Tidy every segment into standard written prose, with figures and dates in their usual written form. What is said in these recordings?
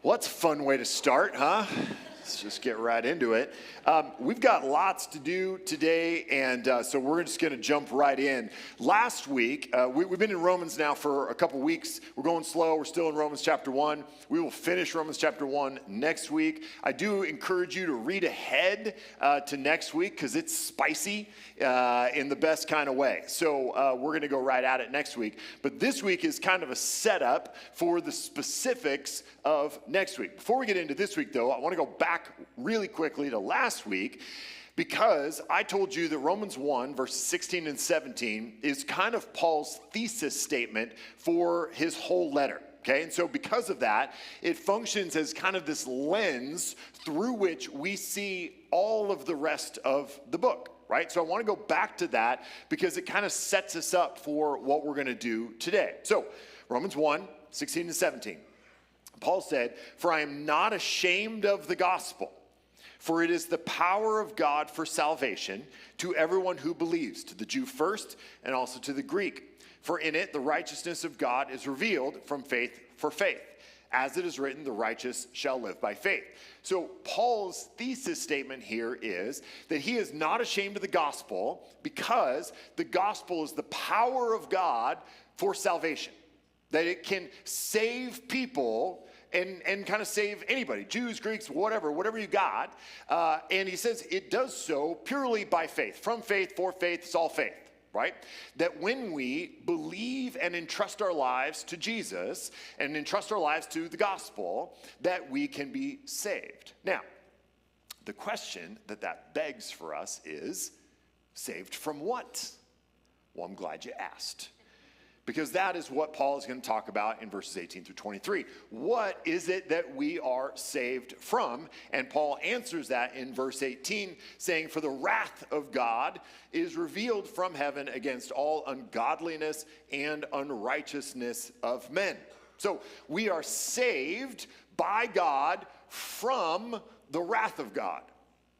Well, that's a fun way to start, huh? Let's just get right into it. We've got lots to do today, and so we're just going to jump right in. Last week, we've been in Romans now for a couple weeks. We're going slow. We're still in Romans chapter 1. We will finish Romans chapter 1 next week. I do encourage you to read ahead to next week because it's spicy in the best kind of way. So we're going to go right at it next week. But this week is kind of a setup for the specifics of next week. Before we get into this week, though, I want to go back really quickly to last week because I told you that Romans 1, verses 16 and 17 is kind of Paul's thesis statement for his whole letter. Okay, and so because of that, it functions as kind of this lens through which we see all of the rest of the book, right? So I want to go back to that because it kind of sets us up for what we're going to do today. So Romans 1, 16 and 17. Paul said, "For I am not ashamed of the gospel, for it is the power of God for salvation to everyone who believes, to the Jew first and also to the Greek. For in it the righteousness of God is revealed from faith for faith. As it is written, the righteous shall live by faith." So Paul's thesis statement here is that he is not ashamed of the gospel because the gospel is the power of God for salvation. That it can save people and kind of save anybody, Jews, Greeks, whatever you got. And he says it does so purely by faith. From faith, for faith, it's all faith, right? That when we believe and entrust our lives to Jesus and entrust our lives to the gospel, that we can be saved. Now, the question that begs for us is, saved from what? Well, I'm glad you asked. Because that is what Paul is going to talk about in verses 18 through 23. What is it that we are saved from? And Paul answers that in verse 18, saying, "For the wrath of God is revealed from heaven against all ungodliness and unrighteousness of men." So we are saved by God from the wrath of God.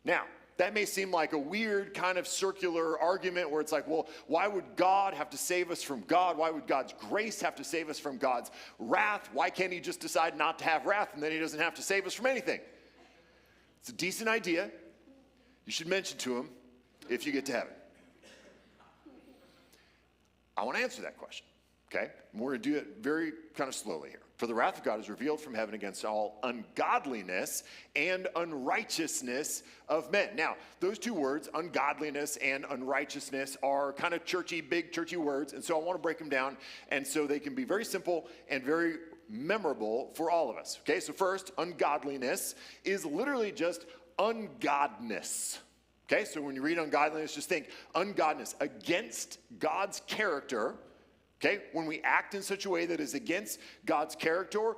Now, that may seem like a weird kind of circular argument where it's like, well, why would God have to save us from God? Why would God's grace have to save us from God's wrath? Why can't he just decide not to have wrath and then he doesn't have to save us from anything? It's a decent idea. You should mention to him if you get to heaven. I want to answer that question, okay? And we're going to do it very kind of slowly here. "For the wrath of God is revealed from heaven against all ungodliness and unrighteousness of men." Now, those two words, ungodliness and unrighteousness, are kind of churchy, big churchy words. And so I want to break them down and so they can be very simple and very memorable for all of us. Okay, so first, ungodliness is literally just ungodness. Okay, so when you read ungodliness, just think ungodness, against God's character. Okay, when we act in such a way that is against God's character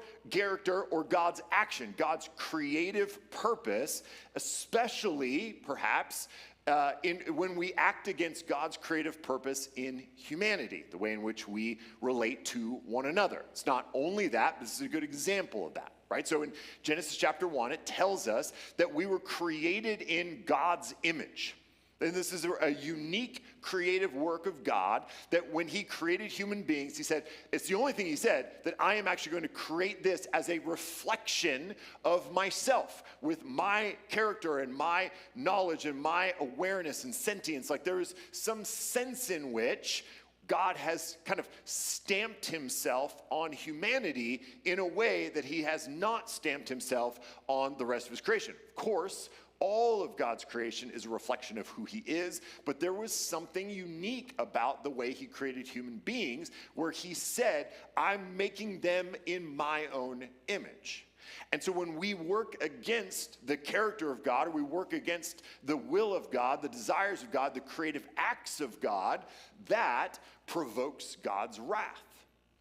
or God's action, God's creative purpose, especially perhaps when we act against God's creative purpose in humanity, the way in which we relate to one another. It's not only that, but this is a good example of that, right? So in Genesis chapter 1, it tells us that we were created in God's image. And this is a unique creative work of God that when he created human beings, he said, it's the only thing he said, that I am actually going to create this as a reflection of myself with my character and my knowledge and my awareness and sentience. Like there is some sense in which God has kind of stamped himself on humanity in a way that he has not stamped himself on the rest of his creation. Of course, all of God's creation is a reflection of who he is, but there was something unique about the way he created human beings where he said, I'm making them in my own image. And so when we work against the character of God, or we work against the will of God, the desires of God, the creative acts of God, that provokes God's wrath.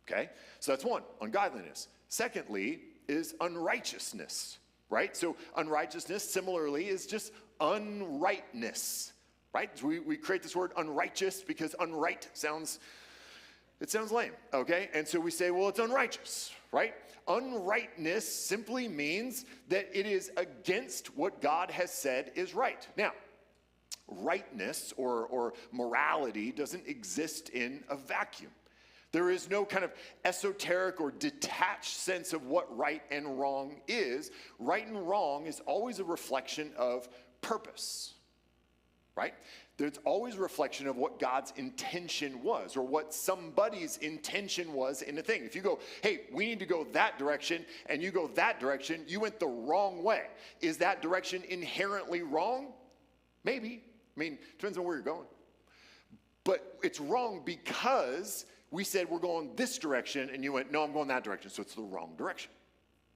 Okay? So that's one, ungodliness. Secondly is unrighteousness. Right? So unrighteousness, similarly, is just unrightness, right? So we create this word unrighteous because unright sounds lame, okay? And so we say, well, it's unrighteous, right? Unrightness simply means that it is against what God has said is right. Now, rightness or morality doesn't exist in a vacuum. There is no kind of esoteric or detached sense of what right and wrong is. Right and wrong is always a reflection of purpose, right? There's always a reflection of what God's intention was or what somebody's intention was in a thing. If you go, hey, we need to go that direction, and you go that direction, you went the wrong way. Is that direction inherently wrong? Maybe. I mean, depends on where you're going. But it's wrong because we said we're going this direction, and you went, no, I'm going that direction, so it's the wrong direction,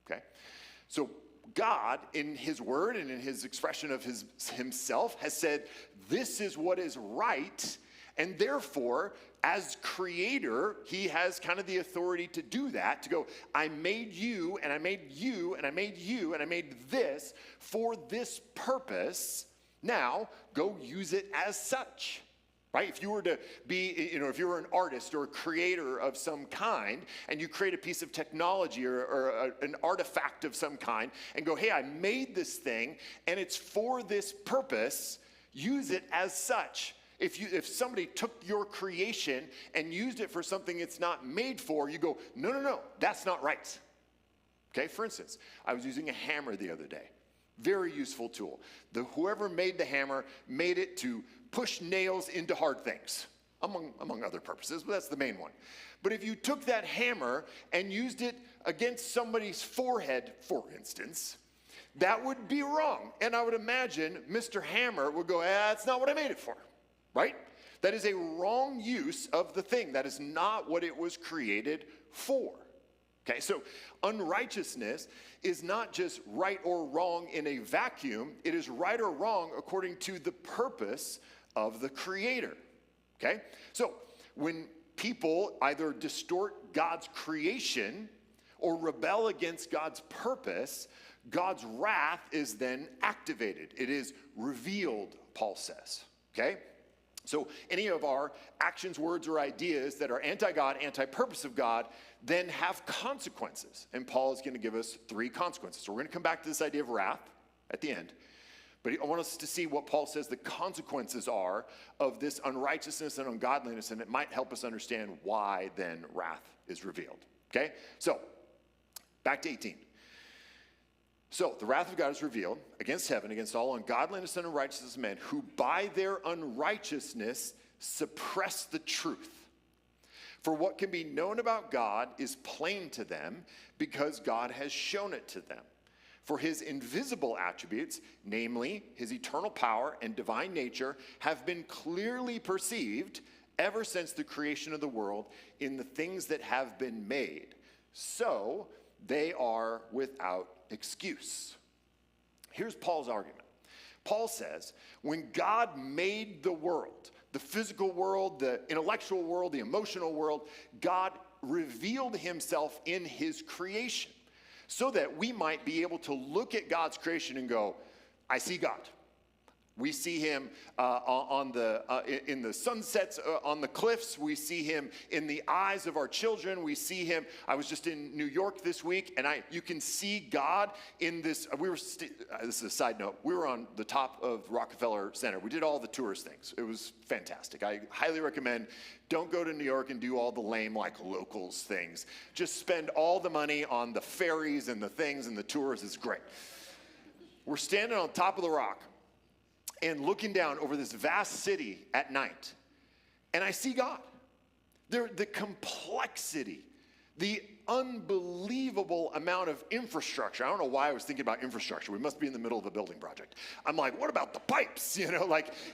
okay? So God, in his word and in his expression of himself, has said, this is what is right, and therefore, as creator, he has kind of the authority to do that, to go, I made you, and I made you, and I made you, and I made this for this purpose. Now, go use it as such. Right? If you were to be, if you were an artist or a creator of some kind, and you create a piece of technology or an artifact of some kind, and go, hey, I made this thing, and it's for this purpose, use it as such. If somebody took your creation and used it for something it's not made for, you go, no, that's not right. Okay, for instance, I was using a hammer the other day. Very useful tool. Whoever made the hammer made it to push nails into hard things, among other purposes, but that's the main one. But if you took that hammer and used it against somebody's forehead, for instance, that would be wrong. And I would imagine Mr. Hammer would go, that's not what I made it for, right? That is a wrong use of the thing. That is not what it was created for. Okay, so unrighteousness is not just right or wrong in a vacuum. It is right or wrong according to the purpose of the Creator. Okay, so when people either distort God's creation or rebel against God's purpose, God's wrath is then activated. It is revealed, Paul says. Okay? So any of our actions, words, or ideas that are anti-God, anti-purpose of God, then have consequences. And Paul is going to give us 3 consequences. So we're going to come back to this idea of wrath at the end. But I want us to see what Paul says the consequences are of this unrighteousness and ungodliness, and it might help us understand why then wrath is revealed. Okay? So, back to 18. So, the wrath of God is revealed against heaven, against all ungodliness and unrighteousness of men, who by their unrighteousness suppress the truth. For what can be known about God is plain to them, because God has shown it to them. For his invisible attributes, namely his eternal power and divine nature, have been clearly perceived ever since the creation of the world in the things that have been made. So they are without excuse. Here's Paul's argument. Paul says, when God made the world, the physical world, the intellectual world, the emotional world, God revealed himself in his creation so that we might be able to look at God's creation and go, I see God. We see him in the sunsets on the cliffs. We see him in the eyes of our children. We see him. I was just in New York this week, and you can see God in this. This is a side note. We were on the top of Rockefeller Center. We did all the tourist things. It was fantastic. I highly recommend. Don't go to New York and do all the lame, locals things. Just spend all the money on the ferries and the things and the tours. It's great. We're standing on top of the rock and looking down over this vast city at night, and I see God. The complexity, the unbelievable amount of infrastructure. I don't know why I was thinking about infrastructure. We must be in the middle of a building project. I'm like, what about the pipes?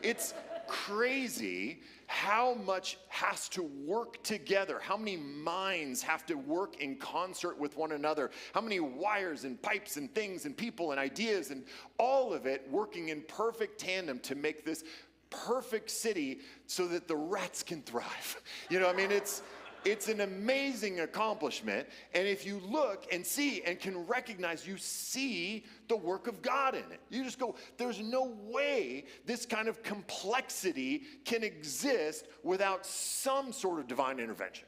It's crazy how much has to work together, how many minds have to work in concert with one another, how many wires and pipes and things and people and ideas and all of it working in perfect tandem to make this perfect city so that the rats can thrive. It's an amazing accomplishment, and if you look and see and can recognize, you see the work of God in it. You just go, there's no way this kind of complexity can exist without some sort of divine intervention.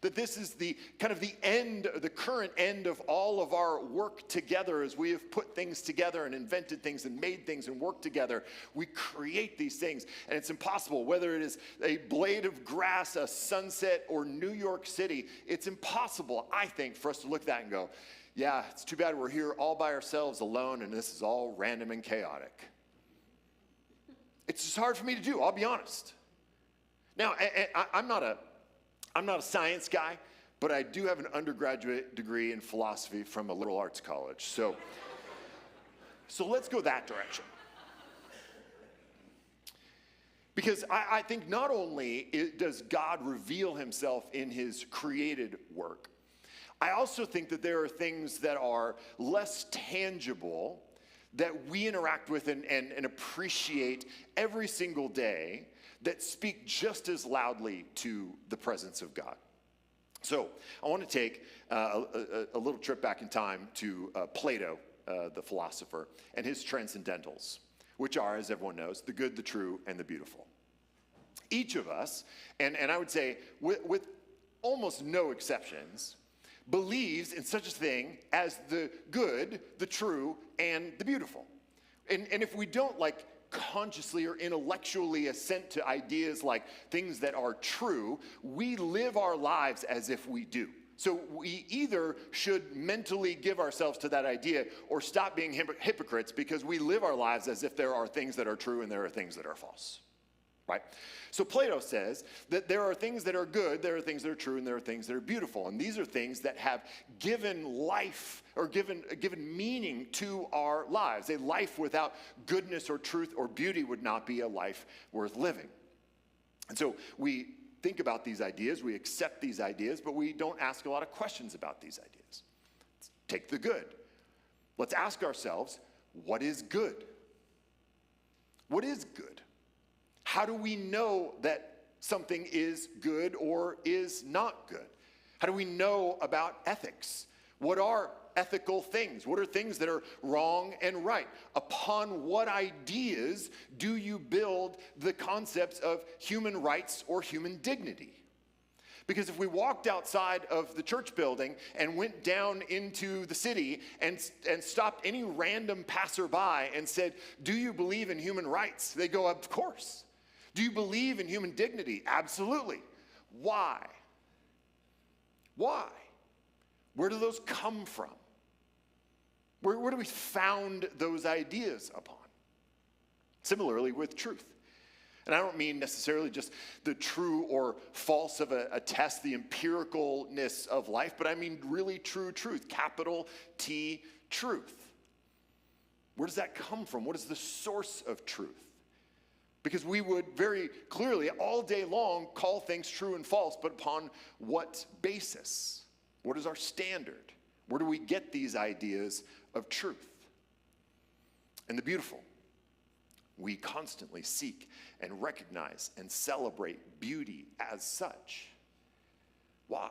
That this is the kind of the end, the current end of all of our work together as we have put things together and invented things and made things and worked together. We create these things, and it's impossible, whether it is a blade of grass, a sunset, or New York City, it's impossible, I think, for us to look at that and go, yeah, it's too bad we're here all by ourselves alone and this is all random and chaotic. It's just hard for me to do, I'll be honest. Now, I'm not a science guy, but I do have an undergraduate degree in philosophy from a liberal arts college. So let's go that direction. Because I think not only does God reveal himself in his created work, I also think that there are things that are less tangible that we interact with and appreciate every single day that speak just as loudly to the presence of God. So I want to take a little trip back in time to Plato, the philosopher, and his transcendentals, which are, as everyone knows, the good, the true, and the beautiful. Each of us, and I would say with almost no exceptions, believes in such a thing as the good, the true, and the beautiful. And if we don't consciously or intellectually assent to ideas like things that are true, we live our lives as if we do. So we either should mentally give ourselves to that idea or stop being hypocrites because we live our lives as if there are things that are true and there are things that are false. Right? So Plato says that there are things that are good, there are things that are true, and there are things that are beautiful. And these are things that have given life or given meaning to our lives. A life without goodness or truth or beauty would not be a life worth living. And so we think about these ideas, we accept these ideas, but we don't ask a lot of questions about these ideas. Let's take the good. Let's ask ourselves, what is good? What is good? How do we know that something is good or is not good? How do we know about ethics? What are ethical things? What are things that are wrong and right? Upon what ideas do you build the concepts of human rights or human dignity? Because if we walked outside of the church building and went down into the city and stopped any random passerby and said, "Do you believe in human rights?" They go, "Of course." Do you believe in human dignity? Absolutely. Why? Why? Where do those come from? Where do we found those ideas upon? Similarly with truth. And I don't mean necessarily just the true or false of a test, the empiricalness of life, but I mean really true truth, capital T, truth. Where does that come from? What is the source of truth? Because we would very clearly all day long call things true and false, but upon what basis? What is our standard? Where do we get these ideas of truth? And the beautiful, we constantly seek and recognize and celebrate beauty as such. Why?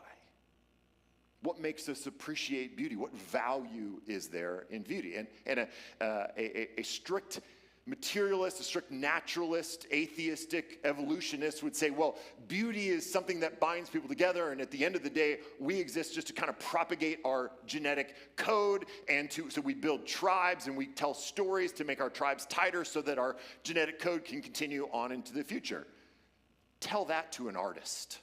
What makes us appreciate beauty? What value is there in beauty? And a strict materialist, a strict naturalist, atheistic evolutionist would say, well, beauty is something that binds people together, and at the end of the day, we exist just to kind of propagate our genetic code, and so we build tribes and we tell stories to make our tribes tighter so that our genetic code can continue on into the future. Tell that to an artist.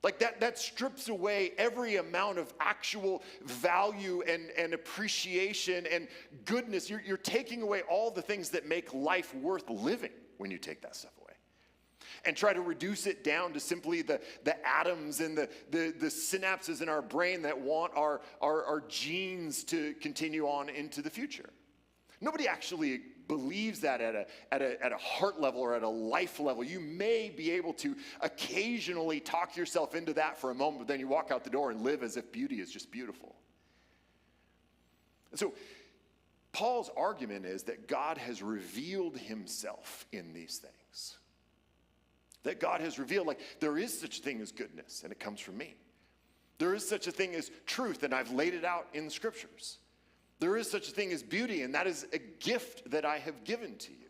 Like that strips away every amount of actual value and appreciation and goodness. You're taking away all the things that make life worth living when you take that stuff away. And try to reduce it down to simply the atoms and the synapses in our brain that want our genes to continue on into the future. Nobody actually believes that at a heart level or at a life level. You may be able to occasionally talk yourself into that for a moment, but then you walk out the door and live as if beauty is just beautiful. And so Paul's argument is that God has revealed himself in these things. That God has revealed, like, there is such a thing as goodness, and it comes from me. There is such a thing as truth, and I've laid it out in the scriptures. There is such a thing as beauty, and that is a gift that I have given to you.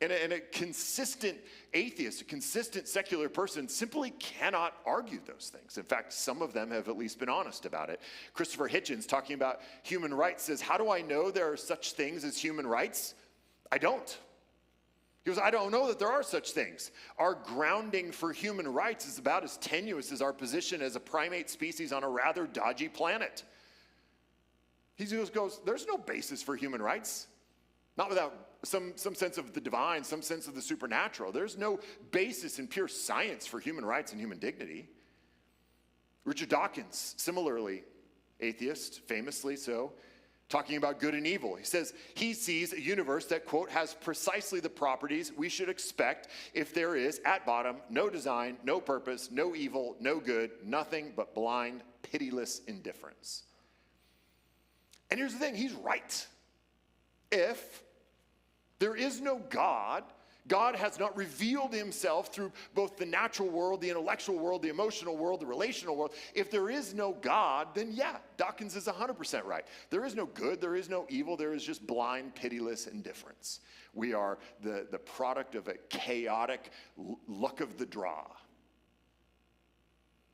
And a consistent atheist, a consistent secular person simply cannot argue those things. In fact, some of them have at least been honest about it. Christopher Hitchens, talking about human rights, says, how do I know there are such things as human rights? I don't. He goes, I don't know that there are such things. Our grounding for human rights is about as tenuous as our position as a primate species on a rather dodgy planet. He just goes, there's no basis for human rights. Not without some sense of the divine, some sense of the supernatural. There's no basis in pure science for human rights and human dignity. Richard Dawkins, similarly atheist, famously so, talking about good and evil. He says he sees a universe that, quote, has precisely the properties we should expect if there is, at bottom, no design, no purpose, no evil, no good, nothing but blind, pitiless indifference. And here's the thing, he's right. If there is no God, God has not revealed himself through both the natural world, the intellectual world, the emotional world, the relational world. If there is no God, then yeah, Dawkins is 100% right. There is no good, there is no evil, there is just blind, pitiless indifference. We are the product of a chaotic luck of the draw.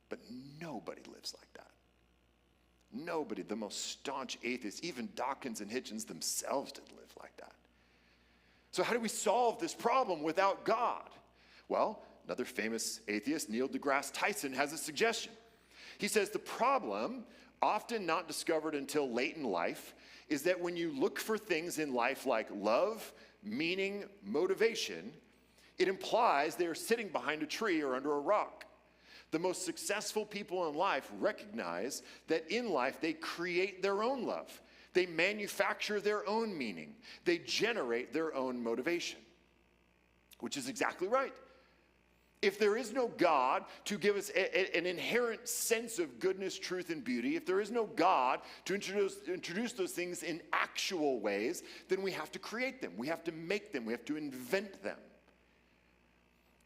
But nobody lives like that. Nobody, the most staunch atheists, even Dawkins and Hitchens themselves didn't live like that. So how do we solve this problem without God? Well, another famous atheist, Neil deGrasse Tyson, has a suggestion. He says the problem, often not discovered until late in life, is that when you look for things in life like love, meaning, motivation, it implies they are sitting behind a tree or under a rock. The most successful people in life recognize that in life they create their own love. They manufacture their own meaning. They generate their own motivation, which is exactly right. If there is no God to give us an inherent sense of goodness, truth, and beauty, if there is no God to introduce those things in actual ways, then we have to create them. We have to make them. We have to invent them.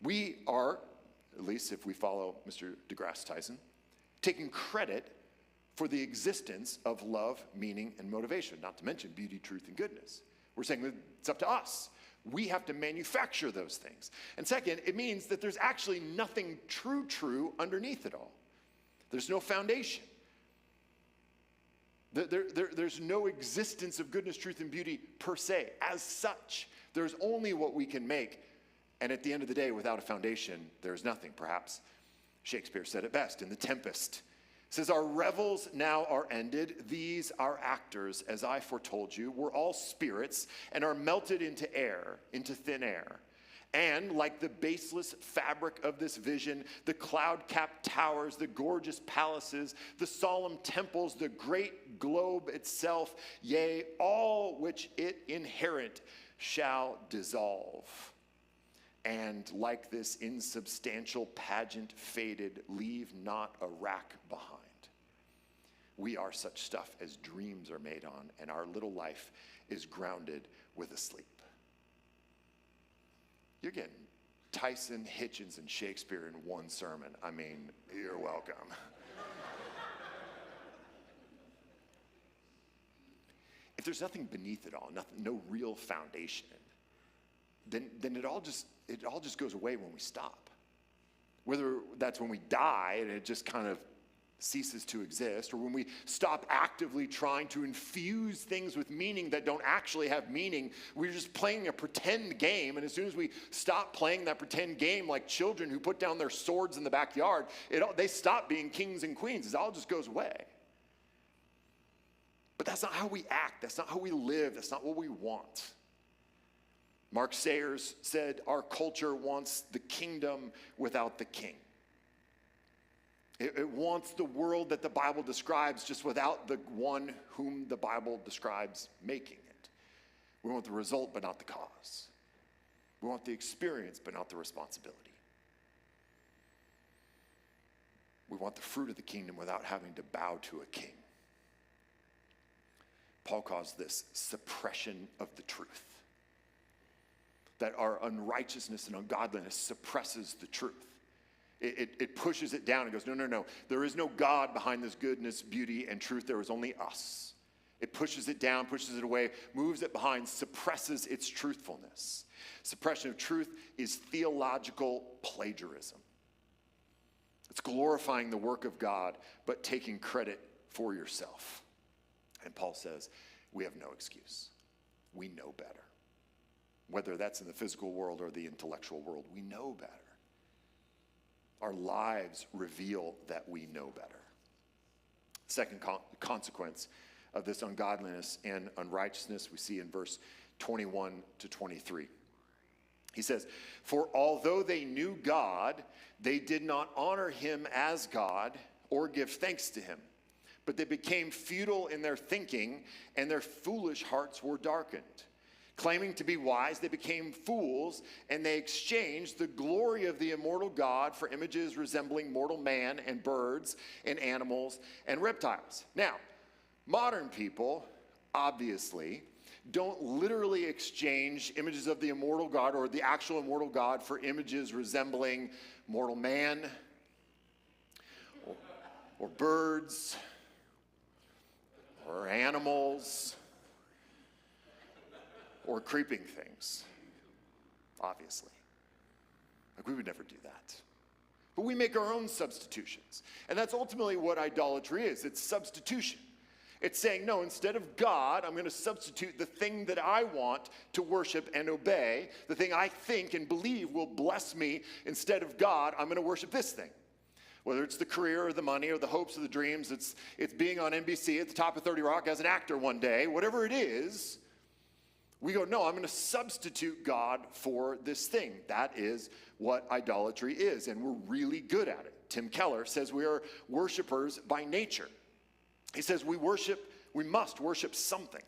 We are, at least if we follow Mr. deGrasse Tyson, taking credit for the existence of love, meaning, and motivation, not to mention beauty, truth, and goodness. We're saying that it's up to us. We have to manufacture those things. And second, it means that there's actually nothing true underneath it all. There's no foundation. There's no existence of goodness, truth, and beauty per se. As such, there's only what we can make. And at the end of the day, without a foundation, there's nothing. Perhaps Shakespeare said it best in The Tempest. It says, our revels now are ended. These are actors, as I foretold you. We're all spirits and are melted into air, into thin air. And like the baseless fabric of this vision, the cloud-capped towers, the gorgeous palaces, the solemn temples, the great globe itself, yea, all which it inherit shall dissolve. And like this insubstantial pageant faded, leave not a rack behind. We are such stuff as dreams are made on, and our little life is grounded with a sleep. You're getting Tyson, Hitchens, and Shakespeare in one sermon. I mean, you're welcome. If there's nothing beneath it all, no real foundation, then it all just goes away when we stop. Whether that's when we die and it just kind of ceases to exist, or when we stop actively trying to infuse things with meaning that don't actually have meaning. We're just playing a pretend game, and as soon as we stop playing that pretend game like children who put down their swords in the backyard, they stop being kings and queens. It all just goes away. But that's not how we act. That's not how we live. That's not what we want. Mark Sayers said, our culture wants the kingdom without the king. It wants the world that the Bible describes just without the one whom the Bible describes making it. We want the result but not the cause. We want the experience but not the responsibility. We want the fruit of the kingdom without having to bow to a king. Paul calls this suppression of the truth. That our unrighteousness and ungodliness suppresses the truth. It pushes it down and goes, no. There is no God behind this goodness, beauty, and truth. There is only us. It pushes it down, pushes it away, moves it behind, suppresses its truthfulness. Suppression of truth is theological plagiarism. It's glorifying the work of God, but taking credit for yourself. And Paul says, we have no excuse. We know better. Whether that's in the physical world or the intellectual world, we know better. Our lives reveal that we know better. Second consequence of this ungodliness and unrighteousness we see in verse 21 to 23. He says, for although they knew God, they did not honor him as God or give thanks to him. But they became futile in their thinking, and their foolish hearts were darkened. Claiming to be wise, they became fools, and they exchanged the glory of the immortal God for images resembling mortal man and birds and animals and reptiles. Now, modern people, obviously, don't literally exchange images of the immortal God or the actual immortal God for images resembling mortal man or birds or animals or creeping things, obviously. Like, we would never do that. But we make our own substitutions. And that's ultimately what idolatry is. It's substitution. It's saying, no, instead of God, I'm going to substitute the thing that I want to worship and obey, the thing I think and believe will bless me. Instead of God, I'm going to worship this thing. Whether it's the career or the money or the hopes or the dreams, it's being on NBC at the top of 30 Rock as an actor one day, whatever it is, we go, no, I'm going to substitute God for this thing. That is what idolatry is, and we're really good at it. Tim Keller says we are worshipers by nature. He says we must worship something.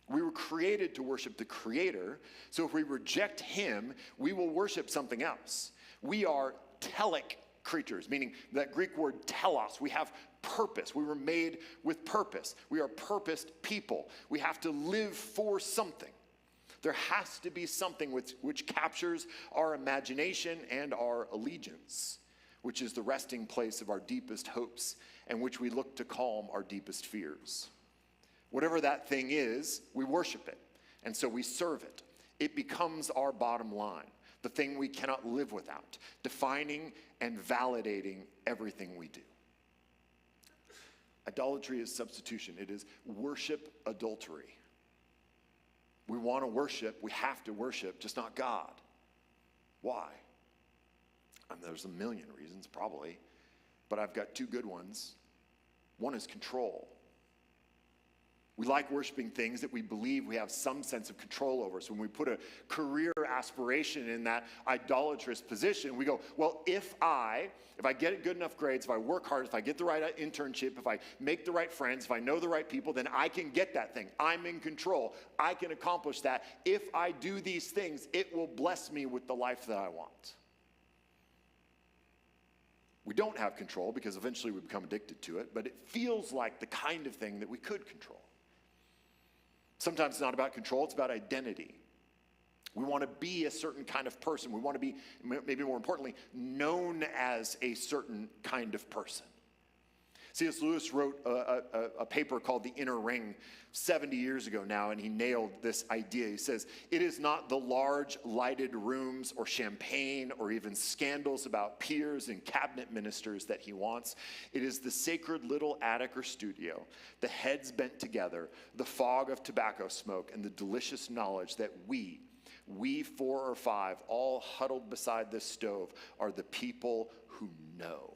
We were created to worship the Creator, so if we reject him, we will worship something else. We are telic creatures, meaning that Greek word telos. We have purpose. We were made with purpose. We are purposed people. We have to live for something. There has to be something which captures our imagination and our allegiance, which is the resting place of our deepest hopes and which we look to calm our deepest fears. Whatever that thing is, we worship it, and so we serve it. It becomes our bottom line, the thing we cannot live without, defining and validating everything we do. Idolatry is substitution. It is worship adultery. We want to worship, we have to worship, just not God. Why? There's a million reasons, probably, but I've got two good ones. One is control. We like worshiping things that we believe we have some sense of control over. So when we put a career aspiration in that idolatrous position, we go, well, if I get good enough grades, if I work hard, if I get the right internship, if I make the right friends, if I know the right people, then I can get that thing. I'm in control. I can accomplish that. If I do these things, it will bless me with the life that I want. We don't have control because eventually we become addicted to it, but it feels like the kind of thing that we could control. Sometimes it's not about control, it's about identity. We want to be a certain kind of person. We want to be, maybe more importantly, known as a certain kind of person. C.S. Lewis wrote a paper called The Inner Ring 70 years ago now, and he nailed this idea. He says, it is not the large lighted rooms or champagne or even scandals about peers and cabinet ministers that he wants. It is the sacred little attic or studio, the heads bent together, the fog of tobacco smoke, and the delicious knowledge that we 4 or 5, all huddled beside this stove, are the people who know.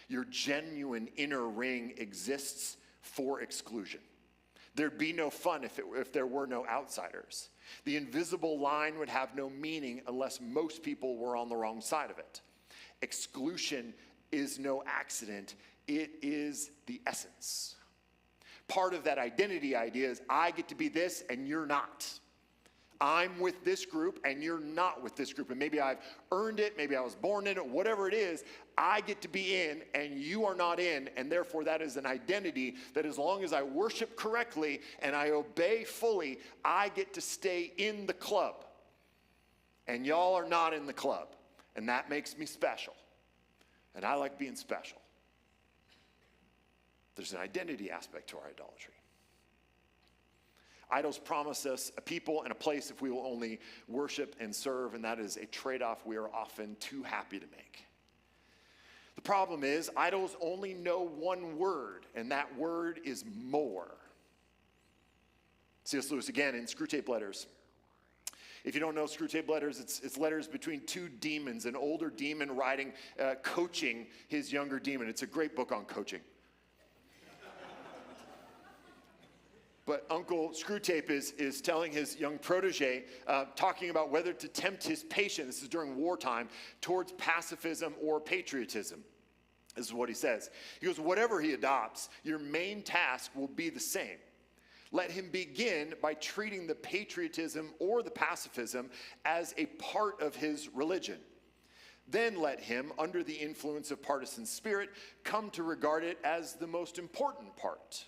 Your genuine inner ring exists for exclusion. There'd be no fun if there were no outsiders. The invisible line would have no meaning unless most people were on the wrong side of it. Exclusion is no accident. It is the essence. Part of that identity idea is I get to be this and you're not. I'm with this group and you're not with this group. And maybe I've earned it, maybe I was born in it, whatever it is, I get to be in and you are not in. And therefore that is an identity that as long as I worship correctly and I obey fully, I get to stay in the club. And y'all are not in the club. And that makes me special. And I like being special. There's an identity aspect to our idolatry. Idols promise us a people and a place if we will only worship and serve, and that is a trade-off we are often too happy to make. The problem is, idols only know one word, and that word is more. C.S. Lewis again in Screwtape Letters. If you don't know Screwtape Letters, it's letters between two demons, an older demon coaching his younger demon. It's a great book on coaching. But Uncle Screwtape is telling his young protege, talking about whether to tempt his patient, this is during wartime, towards pacifism or patriotism. This is what he says. He goes, whatever he adopts, your main task will be the same. Let him begin by treating the patriotism or the pacifism as a part of his religion. Then let him, under the influence of partisan spirit, come to regard it as the most important part.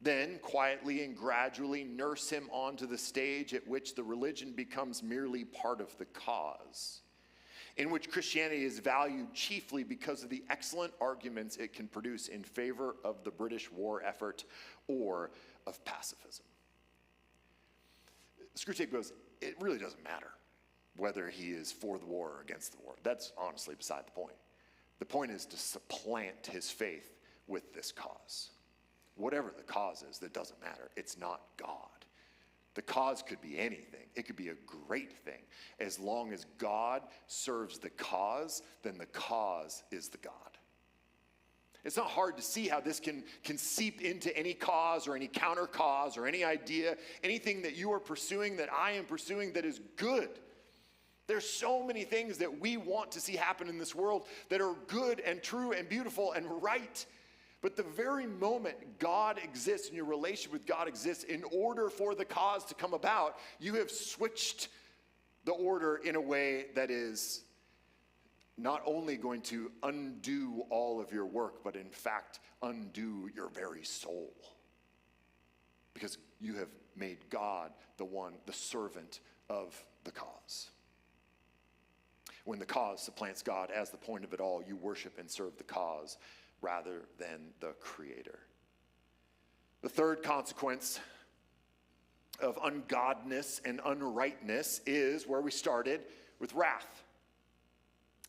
Then, quietly and gradually nurse him onto the stage at which the religion becomes merely part of the cause, in which Christianity is valued chiefly because of the excellent arguments it can produce in favor of the British war effort or of pacifism. Screwtape goes, it really doesn't matter whether he is for the war or against the war. That's honestly beside the point. The point is to supplant his faith with this cause. Whatever the cause is, that doesn't matter. It's not God. The cause could be anything. It could be a great thing. As long as God serves the cause, then the cause is the God. It's not hard to see how this can seep into any cause or any counter cause or any idea, anything that you are pursuing, that I am pursuing that is good. There's so many things that we want to see happen in this world that are good and true and beautiful and right. But the very moment God exists and your relationship with God exists, in order for the cause to come about, you have switched the order in a way that is not only going to undo all of your work, but in fact undo your very soul. Because you have made God the servant of the cause. When the cause supplants God as the point of it all, you worship and serve the cause rather than the creator. The third consequence of ungodness and unrightness is where we started, with wrath.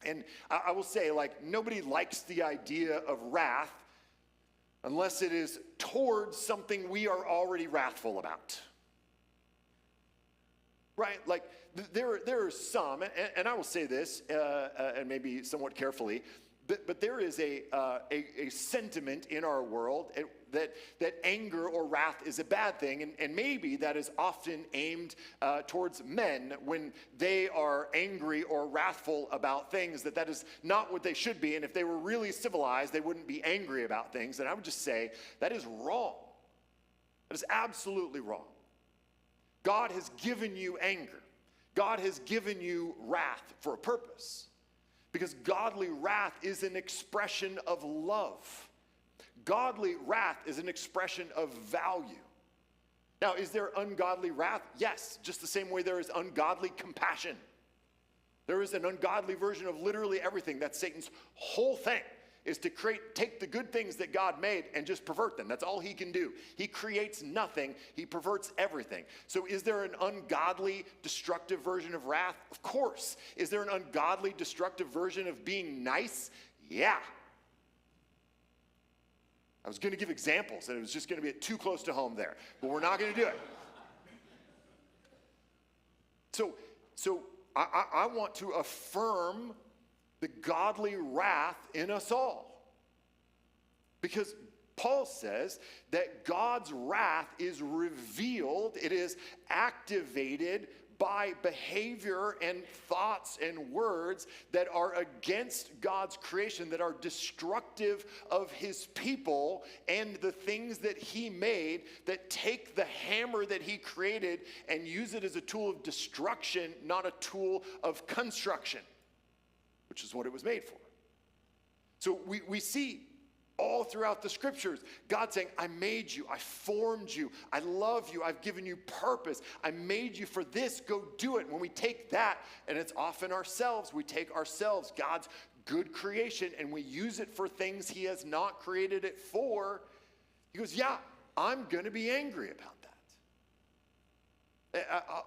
And I will say, nobody likes the idea of wrath unless it is towards something we are already wrathful about. Right? There are some, and I will say this, and maybe somewhat carefully, but there is a sentiment in our world that anger or wrath is a bad thing, and maybe that is often aimed towards men when they are angry or wrathful about things, that is not what they should be, and if they were really civilized, they wouldn't be angry about things. And I would just say that is wrong. That is absolutely wrong. God has given you anger. God has given you wrath for a purpose. Because godly wrath is an expression of love. Godly wrath is an expression of value. Now, is there ungodly wrath? Yes, just the same way there is ungodly compassion. There is an ungodly version of literally everything. That's Satan's whole thing, is to take the good things that God made and just pervert them. That's all he can do. He creates nothing. He perverts everything. So is there an ungodly, destructive version of wrath? Of course. Is there an ungodly, destructive version of being nice? Yeah. I was going to give examples, and it was just going to be too close to home there. But we're not going to do it. So I want to affirm the godly wrath in us all. Because Paul says that God's wrath is revealed, it is activated by behavior and thoughts and words that are against God's creation, that are destructive of his people and the things that he made, that take the hammer that he created and use it as a tool of destruction, not a tool of construction, which is what it was made for. So we see all throughout the scriptures, God saying, I made you, I formed you, I love you, I've given you purpose, I made you for this, go do it. When we take that, and it's often ourselves, we take ourselves, God's good creation, and we use it for things he has not created it for, he goes, yeah, I'm going to be angry about that.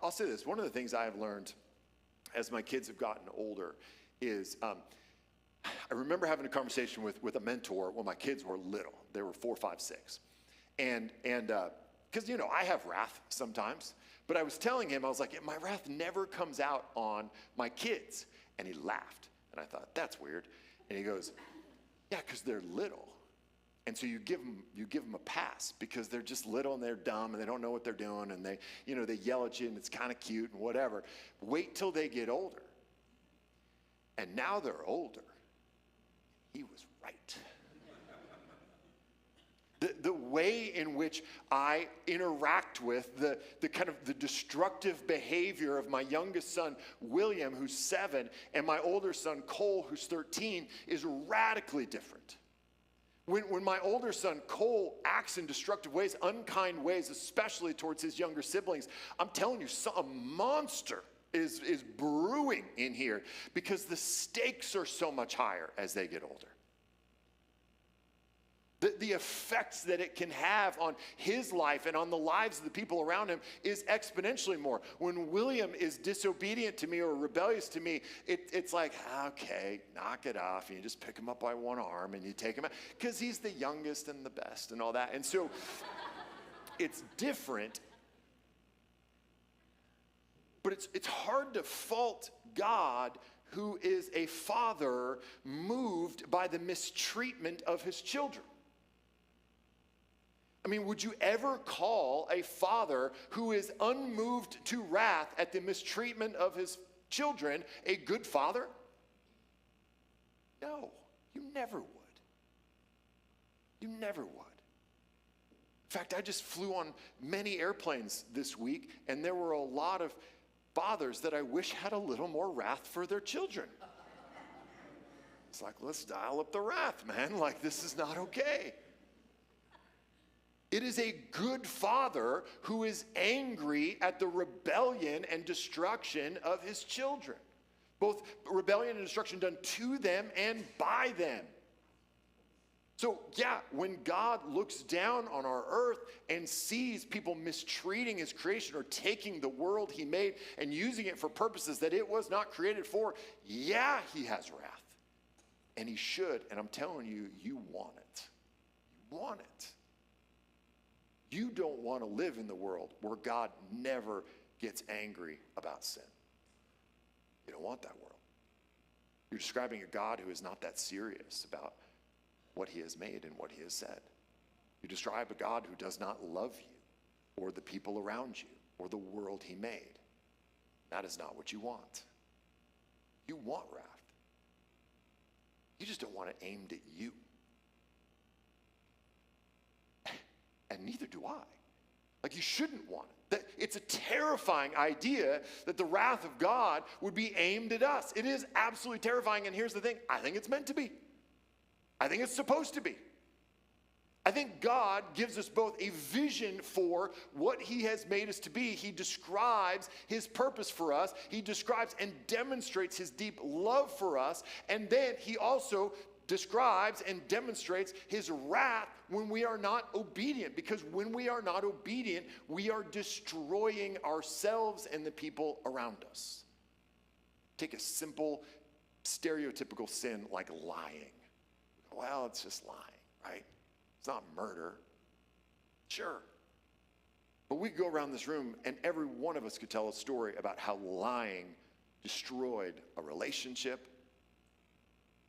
I'll say this. One of the things I have learned as my kids have gotten older is I remember having a conversation with a mentor when my kids were little. They were 4, 5, 6. And because, I have wrath sometimes. But I was telling him, I was like, my wrath never comes out on my kids. And he laughed. And I thought, that's weird. And he goes, yeah, because they're little. And so you give them a pass because they're just little and they're dumb and they don't know what they're doing and they yell at you and it's kind of cute and whatever. Wait till they get older. And now they're older. He was right. The way in which I interact with the kind of the destructive behavior of my youngest son, William, who's 7, and my older son, Cole, who's 13, is radically different. When my older son, Cole, acts in destructive ways, unkind ways, especially towards his younger siblings, I'm telling you, a monster is brewing in here because the stakes are so much higher as they get older. The effects that it can have on his life and on the lives of the people around him is exponentially more. When William is disobedient to me or rebellious to me, it's like, okay, knock it off. And you just pick him up by one arm and you take him out. Because he's the youngest and the best and all that. And so it's different. But it's hard to fault God, who is a father moved by the mistreatment of his children. I mean, would you ever call a father who is unmoved to wrath at the mistreatment of his children a good father? No, you never would. You never would. In fact, I just flew on many airplanes this week, and there were a lot of fathers that I wish had a little more wrath for their children. It's like, let's dial up the wrath, man. Like, this is not okay. It is a good father who is angry at the rebellion and destruction of his children. Both rebellion and destruction done to them and by them. So, yeah, when God looks down on our earth and sees people mistreating his creation or taking the world he made and using it for purposes that it was not created for, yeah, he has wrath. And he should. And I'm telling you, you want it. You want it. You don't want to live in the world where God never gets angry about sin. You don't want that world. You're describing a God who is not that serious about what he has made and what he has said. You describe a God who does not love you or the people around you or the world he made. That is not what you want. You want wrath. You just don't want it aimed at you. And neither do I. Like, you shouldn't want it. It's a terrifying idea that the wrath of God would be aimed at us. It is absolutely terrifying, and here's the thing. I think it's meant to be. I think it's supposed to be. I think God gives us both a vision for what he has made us to be. He describes his purpose for us. He describes and demonstrates his deep love for us. And then he also describes and demonstrates his wrath when we are not obedient. Because when we are not obedient, we are destroying ourselves and the people around us. Take a simple, stereotypical sin like lying. Well, it's just lying, right? It's not murder. Sure. But we could go around this room and every one of us could tell a story about how lying destroyed a relationship,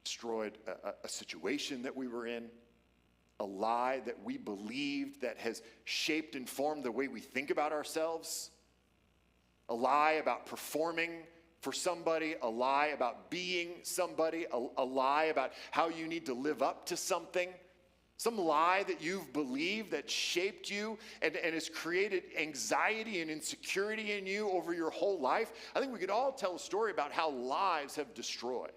destroyed a situation that we were in, a lie that we believed that has shaped and formed the way we think about ourselves, a lie about performing for somebody, a lie about being somebody, a lie about how you need to live up to something, some lie that you've believed that shaped you and has created anxiety and insecurity in you over your whole life. I think we could all tell a story about how lives have destroyed.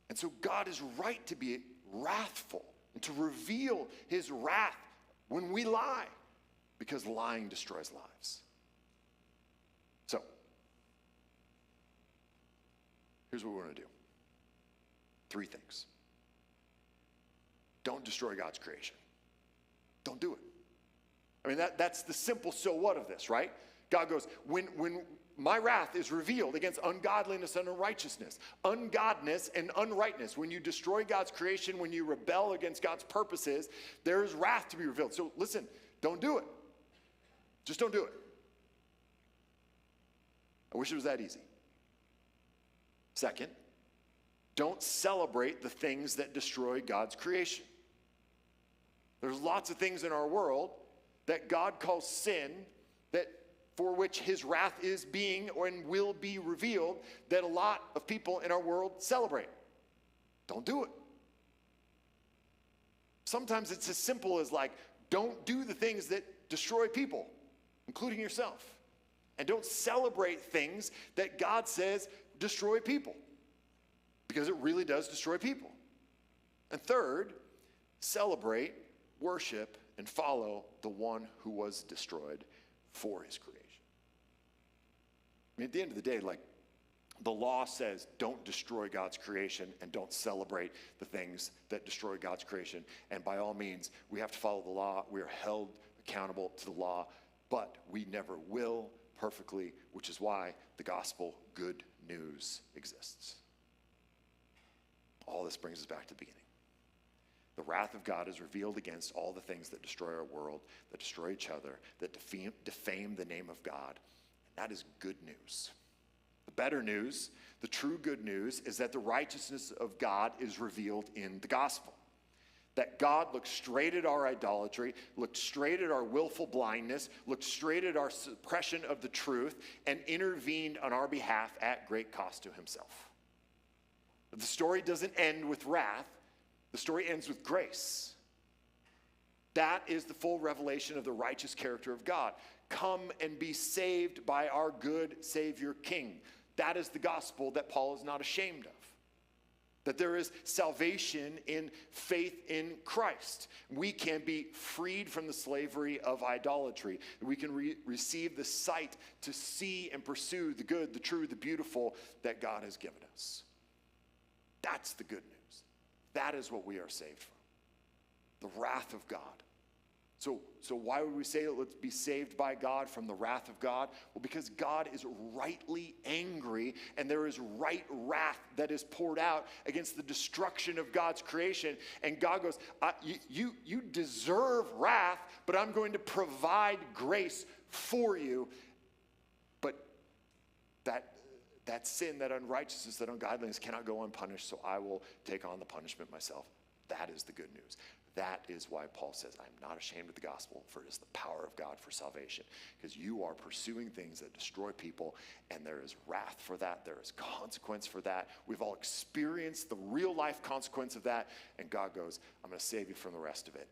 And so God is right to be wrathful and to reveal his wrath when we lie, because lying destroys lives. So, here's what we're going to do. 3 things. Don't destroy God's creation. Don't do it. I mean, that's the simple so what of this, right? God goes, when my wrath is revealed against ungodliness and unrighteousness, ungodness and unrightness, when you destroy God's creation, when you rebel against God's purposes, there's wrath to be revealed. So listen, don't do it. Just don't do it. I wish it was that easy. Second, don't celebrate the things that destroy God's creation. There's lots of things in our world that God calls sin, that for which his wrath is being and will be revealed, that a lot of people in our world celebrate. Don't do it. Sometimes it's as simple as like, don't do the things that destroy people, including yourself. And don't celebrate things that God says destroy people, because it really does destroy people. And third, celebrate, worship, and follow the one who was destroyed for his creation. I mean, at the end of the day, like, the law says don't destroy God's creation and don't celebrate the things that destroy God's creation. And by all means, we have to follow the law. We are held accountable to the law, but we never will perfectly, which is why the gospel, good news, exists. All this brings us back to the beginning. The wrath of God is revealed against all the things that destroy our world, that destroy each other, that defame the name of God. And that is good news. The better news, the true good news, is that the righteousness of God is revealed in the gospel. That God looked straight at our idolatry, looked straight at our willful blindness, looked straight at our suppression of the truth, and intervened on our behalf at great cost to himself. But the story doesn't end with wrath. The story ends with grace. That is the full revelation of the righteous character of God. Come and be saved by our good Savior King. That is the gospel that Paul is not ashamed of. That there is salvation in faith in Christ. We can be freed from the slavery of idolatry. We can receive the sight to see and pursue the good, the true, the beautiful that God has given us. That's the good news. That is what we are saved from. The wrath of God. So why would we say let's be saved by God from the wrath of God? Well, because God is rightly angry, and there is right wrath that is poured out against the destruction of God's creation. And God goes, you deserve wrath, but I'm going to provide grace for you. But that sin, that unrighteousness, that ungodliness cannot go unpunished, so I will take on the punishment myself. That is the good news. That is why Paul says, I am not ashamed of the gospel, for it is the power of God for salvation. Because you are pursuing things that destroy people, and there is wrath for that. There is consequence for that. We've all experienced the real life consequence of that, and God goes, I'm going to save you from the rest of it.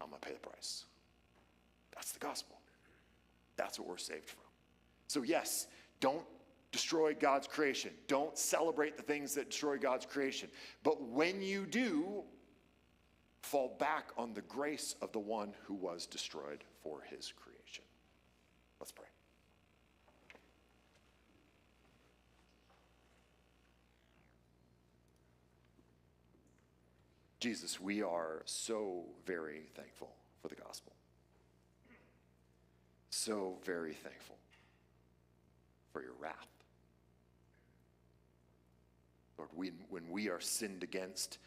I'm going to pay the price. That's the gospel. That's what we're saved from. So yes, don't destroy God's creation. Don't celebrate the things that destroy God's creation. But when you do, fall back on the grace of the one who was destroyed for his creation. Let's pray. Jesus, we are so very thankful for the gospel. So very thankful for your wrath. Lord, when we are sinned against,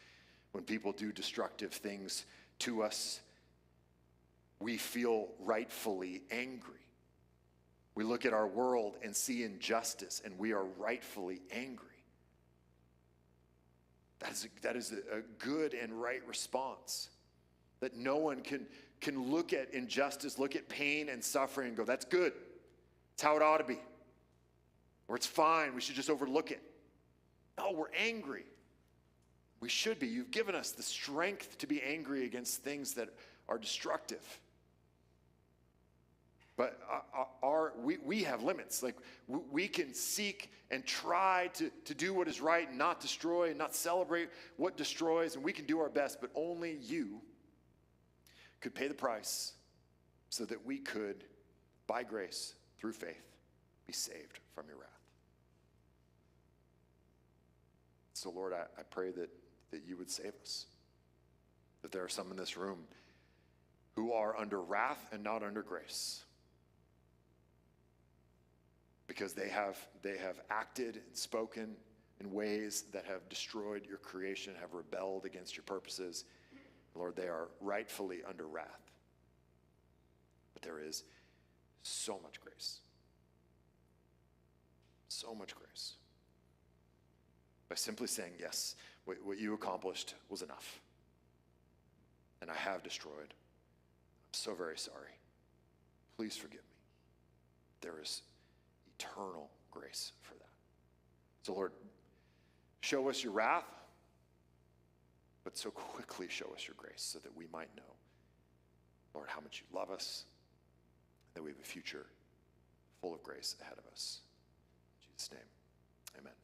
when people do destructive things to us, we feel rightfully angry. We look at our world and see injustice, and we are rightfully angry. That is a good and right response. That no one can look at injustice, look at pain and suffering and go, that's good. It's how it ought to be. Or it's fine, we should just overlook it. No, we're angry. We should be. You've given us the strength to be angry against things that are destructive. But we have limits. Like we can seek and try to do what is right and not destroy and not celebrate what destroys, and we can do our best, but only you could pay the price so that we could, by grace, through faith, be saved from your wrath. So Lord, I pray that you would save us. That there are some in this room who are under wrath and not under grace. Because they have acted and spoken in ways that have destroyed your creation, have rebelled against your purposes. Lord, they are rightfully under wrath. But there is so much grace. So much grace. By simply saying, yes, what you accomplished was enough. And I have destroyed. I'm so very sorry. Please forgive me. There is eternal grace for that. So Lord, show us your wrath, but so quickly show us your grace so that we might know, Lord, how much you love us, that we have a future full of grace ahead of us. In Jesus' name, amen.